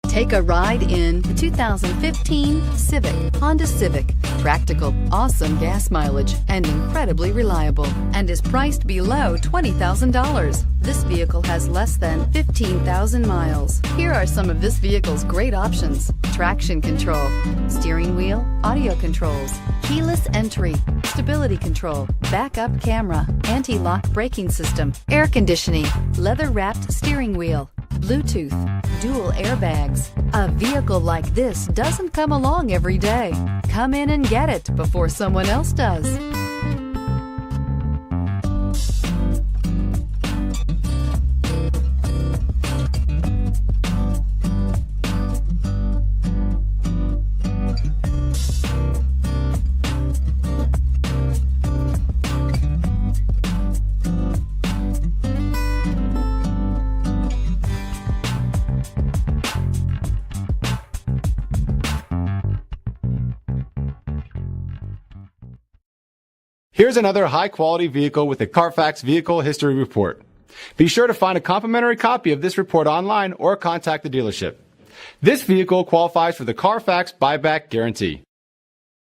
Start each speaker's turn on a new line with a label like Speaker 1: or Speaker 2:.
Speaker 1: Take a ride in the 2015 Civic. Honda Civic. Practical, awesome gas mileage, and incredibly reliable, and is priced below $20,000. This vehicle has less than 15,000 miles. Here are some of this vehicle's great options: traction control, steering wheel audio controls, keyless entry, stability control, backup camera, anti-lock braking system, air conditioning, leather-wrapped steering wheel, Bluetooth, dual airbags. A vehicle like this doesn't come along every day. Come in and get it before someone else does.
Speaker 2: Here's another high-quality vehicle with a Carfax Vehicle History Report. Be sure to find a complimentary copy of this report online or contact the dealership. This vehicle qualifies for the Carfax Buyback Guarantee.